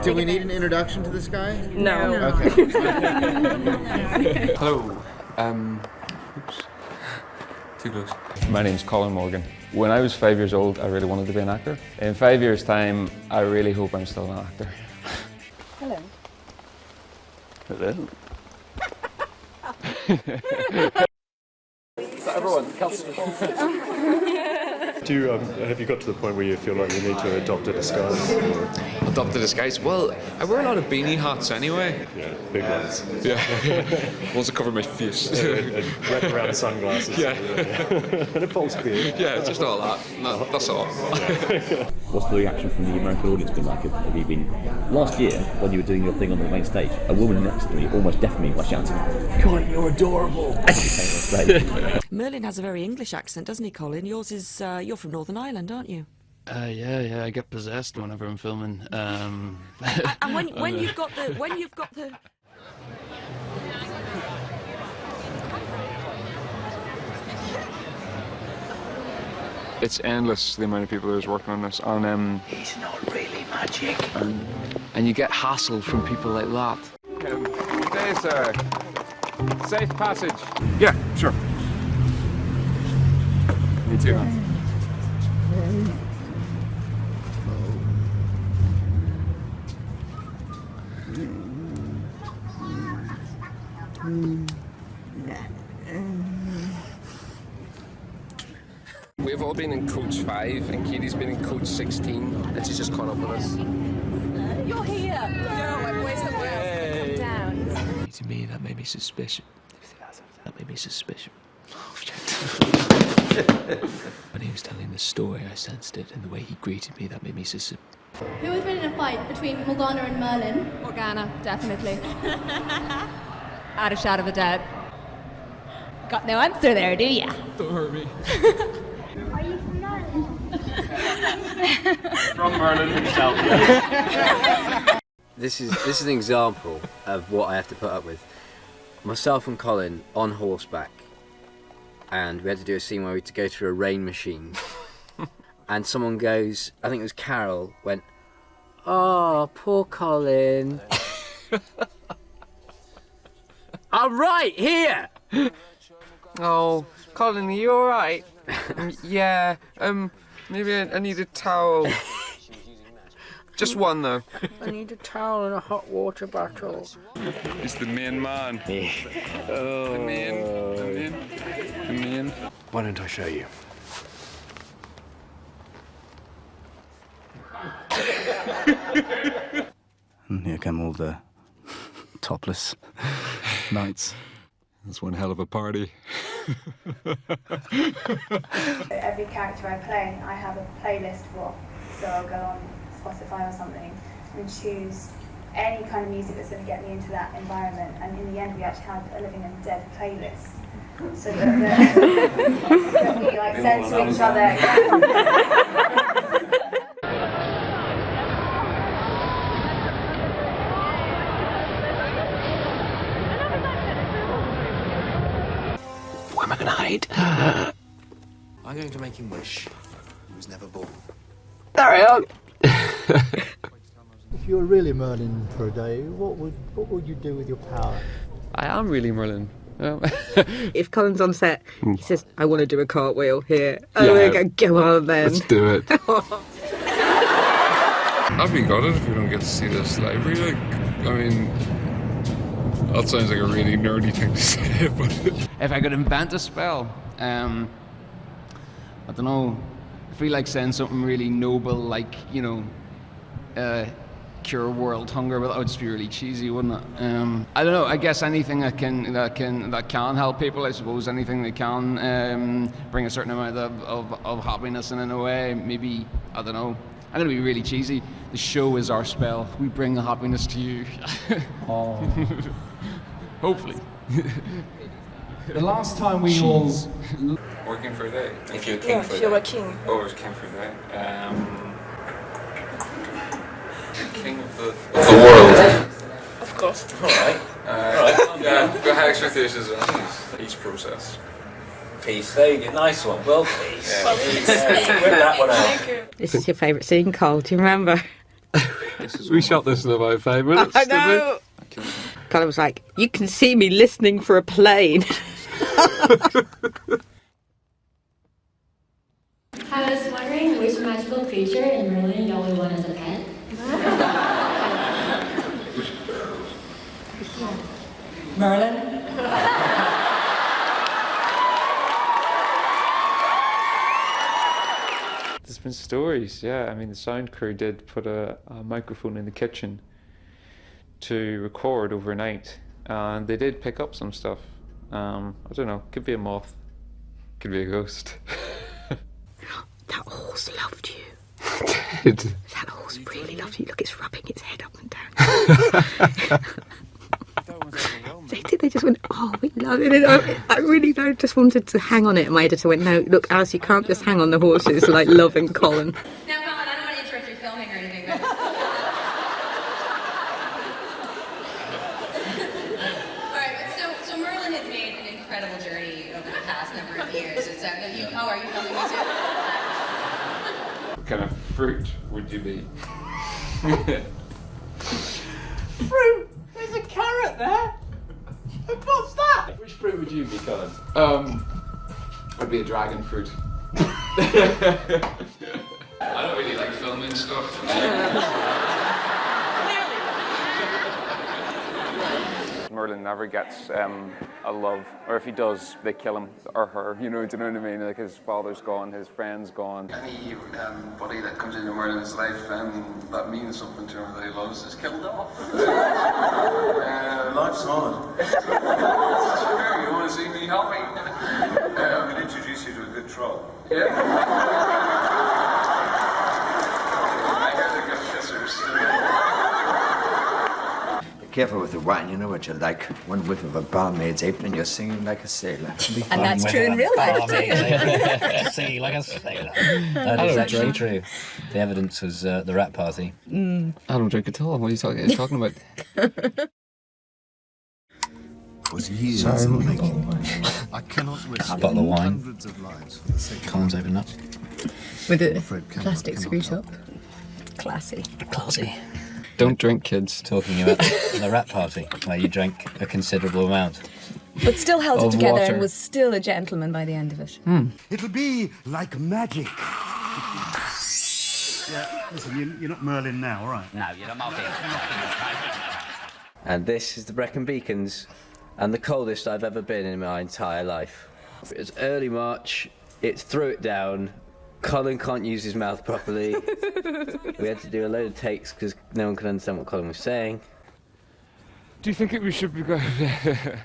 Do we need an introduction to this guy? No. Okay. Hello. Oops. Too close. My name's Colin Morgan. When I was 5 years old, I really wanted to be an actor. In 5 years' time, I really hope I'm still an actor. Hello. Hello. Everyone, have you got to the point where you feel like you need to adopt a disguise? Adopt a disguise? Well, I wear a lot of beanie hats anyway. Yeah, big ones. Yeah. Ones that cover my face. And wrap around sunglasses. Yeah. And a false beard. Yeah, just all that. No, that's all. What's the reaction from the American audience been like? Have you been... Last year, when you were doing your thing on the main stage, a woman next to me almost deafened me by shouting, "Colin, you're adorable!" Merlin has a very English accent, doesn't he, Colin? Yours is, you're from Northern Ireland, aren't you? Yeah, I get possessed whenever I'm filming. And when you've got the... It's endless, the amount of people who's working on this. And, He's not really magic. And you get hassled from people like that. Good day, sir. Safe passage. Yeah, sure. Me too, man. We've all been in coach 5 and Katie's been in coach 16 and she's just caught up with us. You're here! No, where's the world? Come down. To me, that made me suspicious. That made me suspicious. Oh, shit. When he was telling the story, I sensed it, and the way he greeted me, that made me suspicious. Who would win in a fight between Morgana and Merlin? Morgana, definitely. Out of shadow of a doubt. Got no answer there, do ya? Don't hurt me. Are you from Merlin? From Merlin himself. This is an example of what I have to put up with. Myself and Colin on horseback, and we had to do a scene where we had to go through a rain machine. And someone goes, I think it was Carol, went, "Oh, poor Colin." I'm right here! Oh, Colin, are you alright? Yeah, maybe I need a towel. Just one though. I need a towel and a hot water bottle. He's the main man. Oh. The main. Why don't I show you? And here come all the topless knights. That's one hell of a party. Every character I play, I have a playlist for. So I'll go on Spotify or something and choose any kind of music that's going to get me into that environment. And in the end, we actually had a Living and Dead playlist. So that we like send to each other. Where am I going to hide? I'm going to make him wish he was never born. There I am. If you were really Merlin for a day, what would you do with your power? I am really Merlin. If Colin's on set, he says, "I want to do a cartwheel here." Oh, yeah. Go on then. Let's do it. I'd be gutted if we don't get to see this live. Really, I mean, that sounds like a really nerdy thing to say, but If I could invent a spell, I don't know, I feel like saying something really noble, like, you know, cure world hunger, but that would just be really cheesy, wouldn't it? I don't know, I guess anything that can help people, I suppose, anything that can bring a certain amount of happiness in a way, maybe, I don't know. I'm going to be really cheesy. The show is our spell. We bring the happiness to you. Oh. Hopefully. The last time we all... working for a day. If you're a king for a day. You're a king. Oh, I was king for a day. King of the world. Of course. Alright. Yeah, got high expectations on each process. Peace, there you go. Nice one. Well, peace. Well, Rip that one out. This is your favourite scene, Cole. Do you remember? We shot this in about 5 minutes. I know. Colin was like, "You can see me listening for a plane." I was wondering which magical creature in Merlin you only want as a pet? Merlin? There's been stories, yeah. I mean, the sound crew did put a microphone in the kitchen to record overnight, and they did pick up some stuff. I don't know, could be a moth, could be a ghost. That horse loved you. Did. That horse really loved you. Look, it's rubbing its head up and down. They just went, "Oh, we love it." And I really just wanted to hang on it. And my editor went, "No, look, Alice, you can't just hang on the horses like loving Colin." Now, Colin, I don't want to interrupt your filming or anything, but... Alright, but so Merlin has made an incredible journey over the past number of years. Are you filming this too? What kind of fruit would you be? Fruit? There's a carrot there. What's that? Which fruit would you be, Colin? I'd be a dragon fruit. I don't really like filming stuff. Merlin never gets a love, or if he does, they kill him or her. You know what I mean? Like his father's gone, his friend's gone. Anybody that comes into Merlin's life that means something to him that he loves is killed off. Life's hard. You want to see me happy? I'm going to introduce you to a good troll. Yeah. I hear they're good kissers. Careful with the wine, you know what you're like. One whiff of a barmaid's apron, you're singing like a sailor. And that's true in real life too. Singing like a sailor. That is actually true. The evidence was the rat party. I don't drink at all. What are you talking about? Was years in the making. I cannot risk A bottle of wine. hundreds of lives for the sake of Colin's opened up. With a plastic screw top. Classy. Classy. Don't drink, kids. Talking about the rat party, where you drank a considerable amount. But still held it Of together water. and was still a gentleman by the end of it. It'll be like magic. Yeah, listen, you're not Merlin now, all right? No, you're not And this is the Brecon Beacons, and the coldest I've ever been in my entire life. It's early March, it's threw it down, Colin can't use his mouth properly. We had to do a load of takes because no one could understand what Colin was saying. Do you think we should be going? If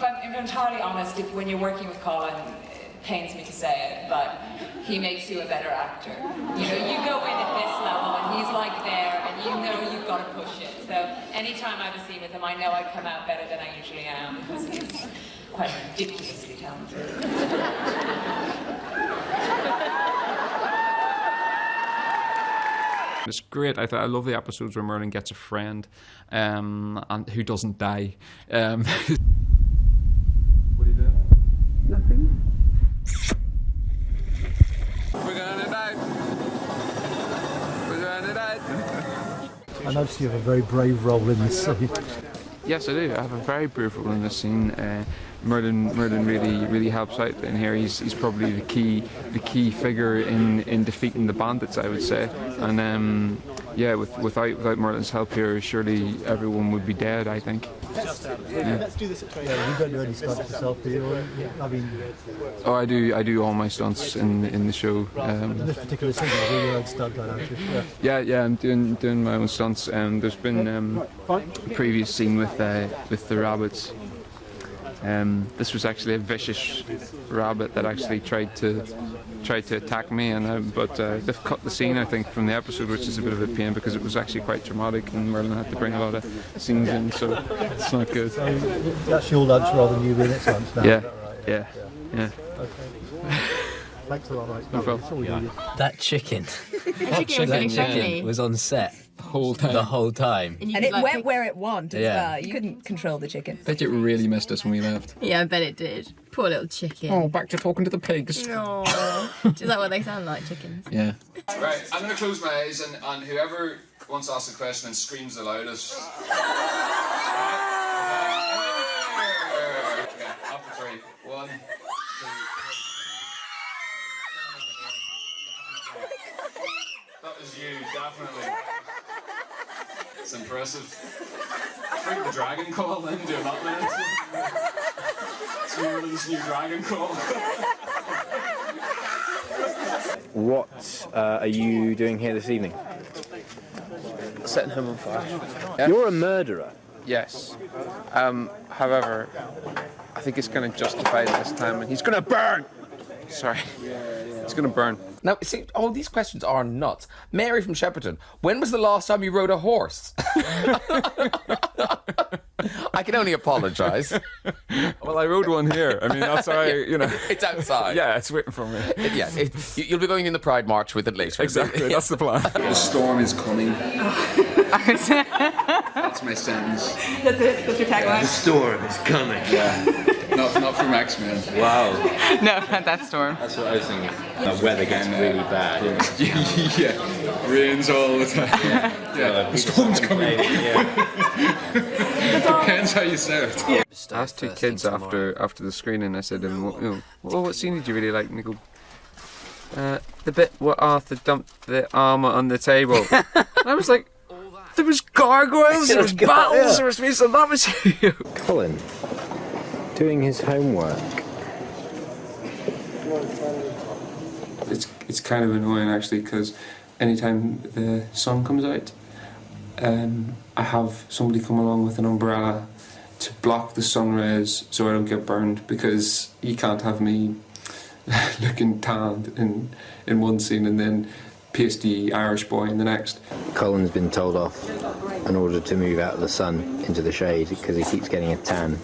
I'm entirely honest, when you're working with Colin, it pains me to say it, but he makes you a better actor. You know, you go in at this level and he's like there and you know you've got to push it. So anytime I have a scene with him, I know I come out better than I usually am because he's quite ridiculously talented. It's great. I love the episodes where Merlin gets a friend, and who doesn't die. What are you doing? Nothing. We're gonna die. We're gonna die. I noticed you have a very brave role in this scene. Yes, I do. I have a very brave role in this scene. Merlin really helps out in here. He's probably the key figure in defeating the bandits, I would say. And without Merlin's help here, surely everyone would be dead, I think. Let's do this at training. You don't do any stunts yourself, do you? I mean, Oh, I do all my stunts in the show. in this particular scene, you do your own stunt, don't you? Yeah, I'm doing my own stunts. There's been a previous scene with the rabbits. This was actually a vicious rabbit that actually tried to attack me, but they've cut the scene, I think, from the episode, which is a bit of a pain because it was actually quite dramatic and Merlin had to bring a lot of scenes in, so it's not good. So that's your lunch rather than you being at stunts now. Yeah, is that right? yeah. Okay. Thanks a lot, mate. No problem. That's all we needed. That chicken. That chicken was really friendly. Was on set. whole time. The whole time. And it went where it wanted as Yeah. well. You couldn't control the chicken. Bet you really missed us when we left. Yeah, I bet it did. Poor little chicken. Oh, back to talking to the pigs. No. Is that what they sound like, chickens? Yeah. Right, I'm going to close my eyes and whoever wants to ask the question and screams the loudest. Okay, up to 3. 1, 2, 3. That was you, definitely. It's impressive. Bring the dragon call then, do that next. It's Merlin's new dragon call. What are you doing here this evening? Setting him on fire. You're a murderer. Yes. However, I think it's going to justify this time, and he's going to burn. Sorry. It's going to burn. Now, see, all these questions are nuts. Mary from Shepperton, when was the last time you rode a horse? I can only apologise. Well, I rode one here. I mean, that's how you know. It's outside. Yeah, it's waiting for me. Yeah, you'll be going in the Pride March with it later. Exactly, that's the plan. The storm is coming. That's my sentence. That's it? That's your tagline? The storm is coming. Yeah. Not from X-Men. Wow. No, not that storm. That's what I was thinking. The weather gets really bad. Yeah, rains all the time. Yeah, the storm's coming. Depends how you say it. I asked 2 kids after the screening. I said, what scene did you really like? And they go, the bit where Arthur dumped the armour on the table. And I was like, there was gargoyles, there was battles, there was me, so that was you. Colin, doing his homework. It's kind of annoying actually because anytime the sun comes out, I have somebody come along with an umbrella to block the sun rays so I don't get burned, because you can't have me looking tanned in one scene and then pasty Irish boy in the next. Colin's been told off in order to move out of the sun into the shade because he keeps getting a tan.